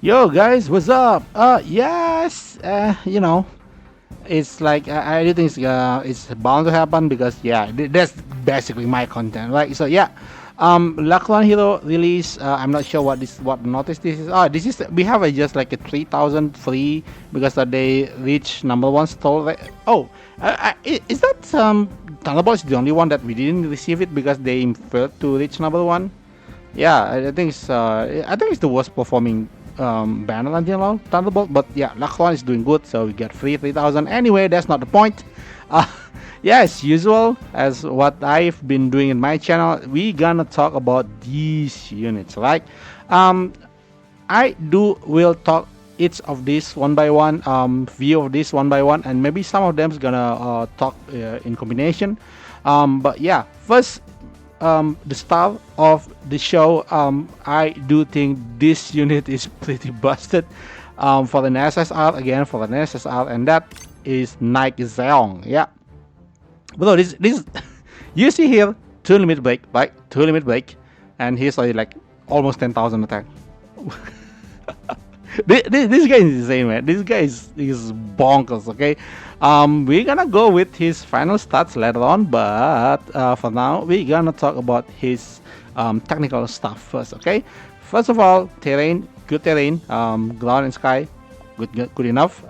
Yo guys, what's up? Yes, it's like I do think it's bound to happen because yeah, that's basically my content, right? So yeah, Lakwan Hero release. I'm not sure what notice this is. This is we have just like a 3,000 free because they reach number one store. Right? Oh, is that Thunderbolt is the only one that we didn't receive it because they failed to reach number one? Yeah, I think it's the worst performing banner until now, Thunderbolt. But yeah, Lachlan is doing good, so we get free 3,000. Anyway, that's not the point. Uh, yeah, as usual, as what I've been doing in my channel, we gonna talk about these units, right? Um, I do will talk each of these one by one, view of this one by one, and maybe some of them's gonna talk in combination. But yeah, first the start of the show, I do think this unit is pretty busted for an SSR, again for an SSR, and that is Nike Zeong. Yeah, but this you see here 2 limit break, right? 2 limit break, and he's like almost 10,000 attack. This guy is insane, man. This guy is bonkers. Okay, we're gonna go with his final stats later on, but for now we're gonna talk about his technical stuff first. Okay, first of all, terrain, good terrain, ground and sky, good enough.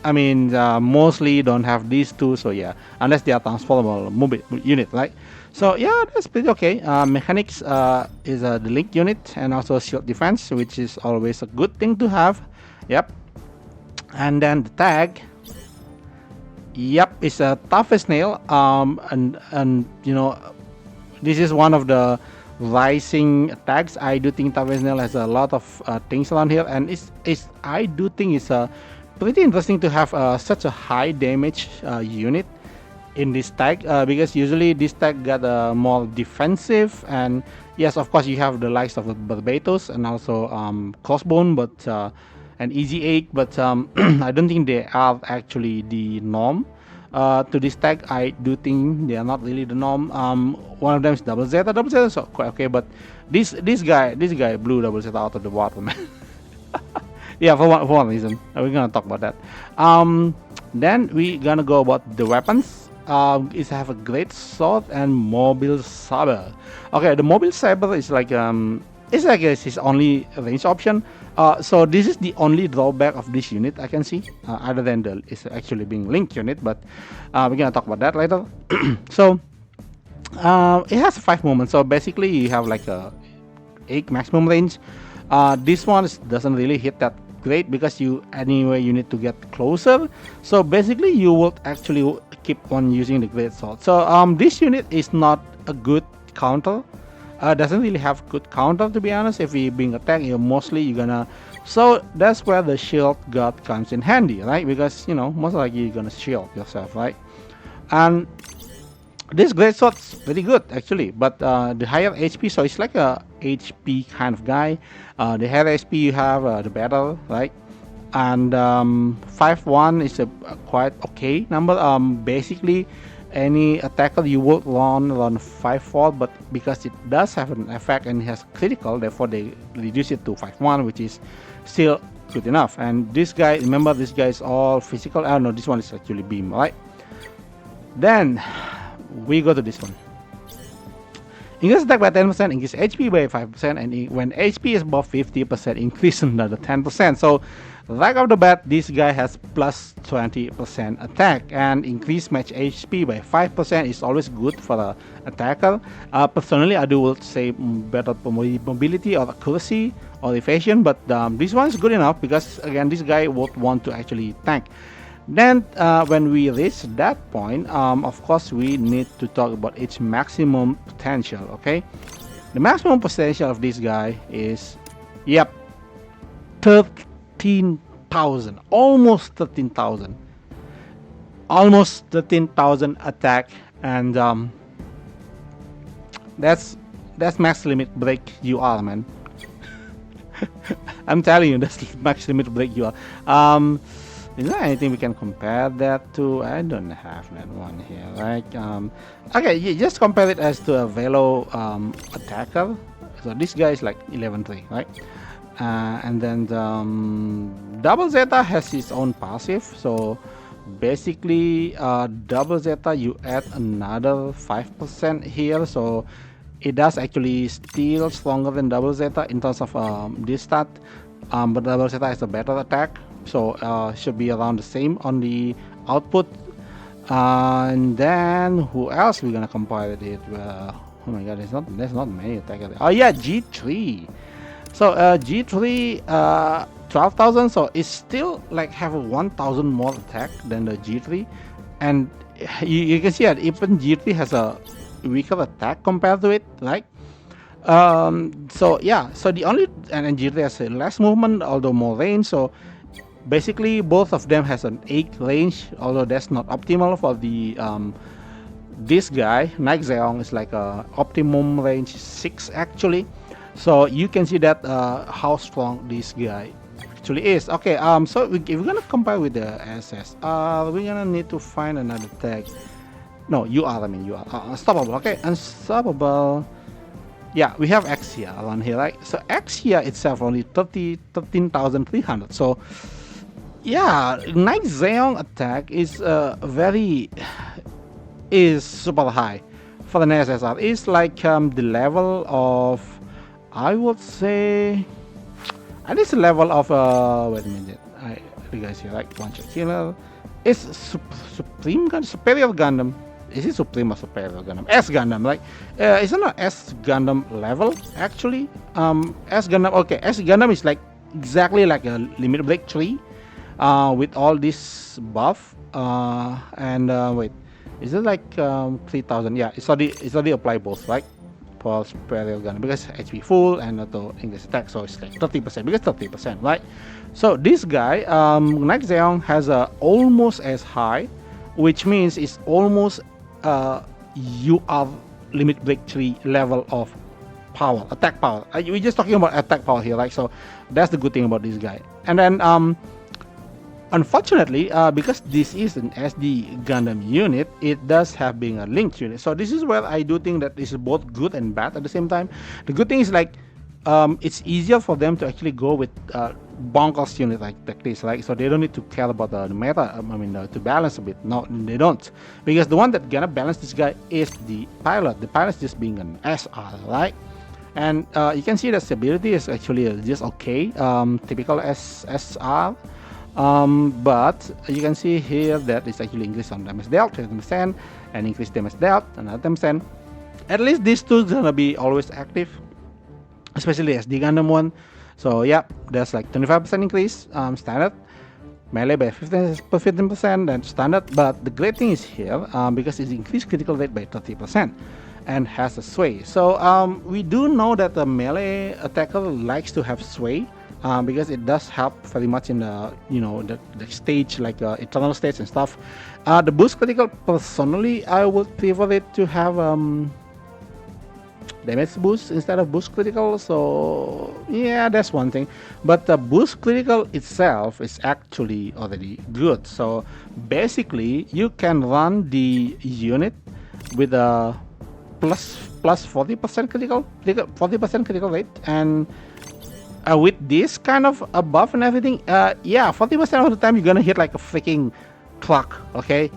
I mean, mostly don't have these two, so yeah, unless they are transformable mobile unit, right? So yeah, that's pretty okay. Mechanics is the link unit and also shield defense, which is always a good thing to have. Yep. And then the tag. Yep, it's a toughest nail. And this is one of the rising tags. I do think toughest nail has a lot of things around here, and it's I do think it's pretty interesting to have such a high damage unit in this tag because usually this tag got more defensive, and yes, of course you have the likes of the Barbatos and also Crossbone, but and Easy Egg, but I don't think they are actually the norm to this tag. I do think they are not really the norm. One of them is Double Zeta. Double Zeta is quite okay, but this guy blew Double Zeta out of the water, man. Yeah, for one reason. We're gonna talk about that. Then we gonna go about the weapons. Is have a great sword and mobile saber. Okay, the mobile saber is like it's his only range option. So this is the only drawback of this unit I can see, other than the it's actually being link unit. But we're gonna talk about that later. So it has 5 movements. So basically, you have like a 8 maximum range. This one doesn't really hit that great because you need to get closer. So basically, you will actually keep on using the great sword. So this unit is not a good counter. Doesn't really have good counter, to be honest. If you're being attacked, you're gonna. So that's where the shield god comes in handy, right? Because most likely you're gonna shield yourself, right? And this great sword's very good actually, but the higher HP, so it's like a HP kind of guy. The higher HP you have, the better, right? And 5-1 is a quite okay number. Basically, any attacker you would run 5-4, but because it does have an effect and it has critical, therefore they reduce it to 5-1, which is still good enough. And this guy, remember, this guy is all physical. I don't know, this one is actually beam, right? Then we go to this one. Increase attack by 10%, increase HP by 5%, and when HP is above 50%, increase another 10%. So right off the bat, this guy has plus 20% attack, and increase match HP by 5% is always good for the attacker. Personally, I do would say better mobility or accuracy or evasion, but this one is good enough because again, this guy would want to actually tank. Then when we reach that point, of course we need to talk about its maximum potential. Okay, the maximum potential of this guy is, yep, 13,000, almost 13,000, almost 13,000 attack, and that's max limit break you are, man. I'm telling you, that's max limit break you are. Is there anything we can compare that to? I don't have that one here, right? Okay, you just compare it as to a Velo attacker. So this guy is like 11-3, right? And then Double Zeta has its own passive. So basically, Double Zeta, you add another 5% here. So it does actually still stronger than Double Zeta in terms of this stat. But Double Zeta has a better attack. So should be around the same on the output. And then who else we're gonna compare it with? Oh my god, there's not many attackers. Oh yeah, G3. So G3 12,000, so it's still like have a 1,000 more attack than the G3, and you can see that even G3 has a weaker attack compared to it, right? So yeah, so the only and G3 has less movement although more range. So basically both of them has an 8 range, although that's not optimal for the this guy. Night Zeong is like a optimum range 6 actually. So you can see that how strong this guy actually is. Okay, so if we're gonna compare with the SSR, we're gonna need to find another tag. No, UR, I mean UR. Unstoppable, okay, unstoppable. Yeah, we have X here around here, right? So X here itself only 13,300. So yeah, Night Zeong attack is is super high for an SSR. It's like the level of, I would say, at least the level of wait a minute, you guys here, like one shot killer. It's Supreme Gundam, Superior Gundam. Is it Supreme or Superior Gundam? S Gundam, like it's not S Gundam level actually. S Gundam, okay, S Gundam is like exactly like a Limit Break 3 with all this buff and wait, is it like 3,000? Yeah, it's already applied both, right? For Superior Gundam because HP full and auto English attack, so it's like 30% because 30%, right? So this guy, Night Zeong has a almost as high, which means it's almost you are Limit Break 3 level of power, attack power. We're just talking about attack power here, right? So that's the good thing about this guy. And then unfortunately, because this is an SD Gundam unit, it does have being a linked unit. So this is where I do think that this is both good and bad at the same time. The good thing is like it's easier for them to actually go with bonkers unit like this, right? So they don't need to care about the meta, I mean to balance a bit. No, they don't. Because the one that gonna balance this guy is the pilot. The pilot just being an SR, right? And you can see the stability is actually just okay, typical SSR. But you can see here that it's actually increased on damage dealt 10% and increased damage dealt another 10%. At least these two gonna be always active, especially as the Gundam one. So yeah, there's like 25% increase standard, melee by 15%, and standard. But the great thing is here because it's increased critical rate by 30% and has a sway. So we do know that the melee attacker likes to have sway. Because it does help very much in the the stage like eternal stage and stuff. The boost critical, personally, I would prefer it to have damage boost instead of boost critical. So yeah, that's one thing. But the boost critical itself is actually already good. So basically, you can run the unit with a plus 40% critical 40% critical rate and. With this kind of a buff and everything, yeah, 40% of the time you're gonna hit like a freaking clock, okay?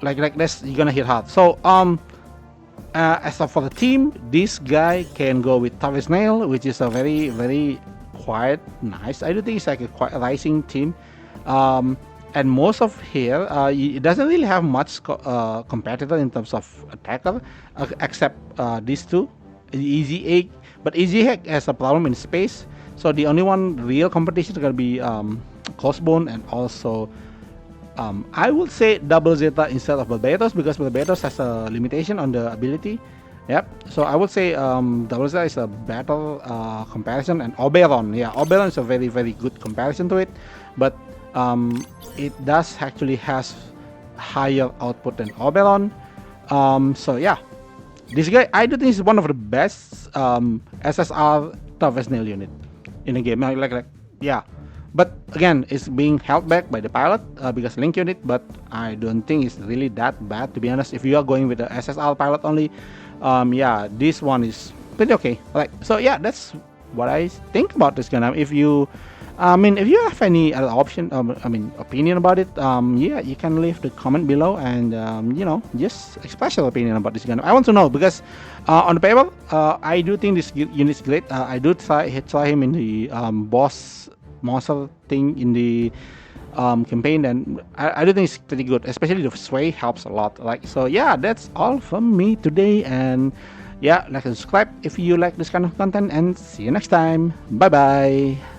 Like this, you're gonna hit hard. So as for the team, this guy can go with Tavis Nail, which is a very, very quiet, nice. I do think it's like a quite rising team. And most of here, it doesn't really have much competitor in terms of attacker, except these two, Easy Egg. But Easy Egg has a problem in space. So the only one real competition is going to be Crossbone and also I would say Double Zeta instead of Barbatos because Barbatos has a limitation on the ability. Yep. So I would say Double Zeta is a better comparison, and Oberon. Yeah, Oberon is a very, very good comparison to it, but it does actually has higher output than Oberon. So yeah, this guy I do think is one of the best SSR tough snail unit in the game. Like yeah, but again, it's being held back by the pilot because link unit. But I don't think it's really that bad, to be honest. If you are going with the SSR pilot only, yeah, this one is pretty okay. Right. So yeah, that's what I think about this gun. If you, if you have any other option, opinion about it, yeah, you can leave the comment below and just express your opinion about this gun. I want to know because on the paper, I do think this unit is great. I do try him in the boss monster thing in the campaign, and I do think it's pretty good, especially the sway helps a lot. Like, so yeah, that's all from me today, and yeah, like and subscribe if you like this kind of content, and see you next time. Bye bye.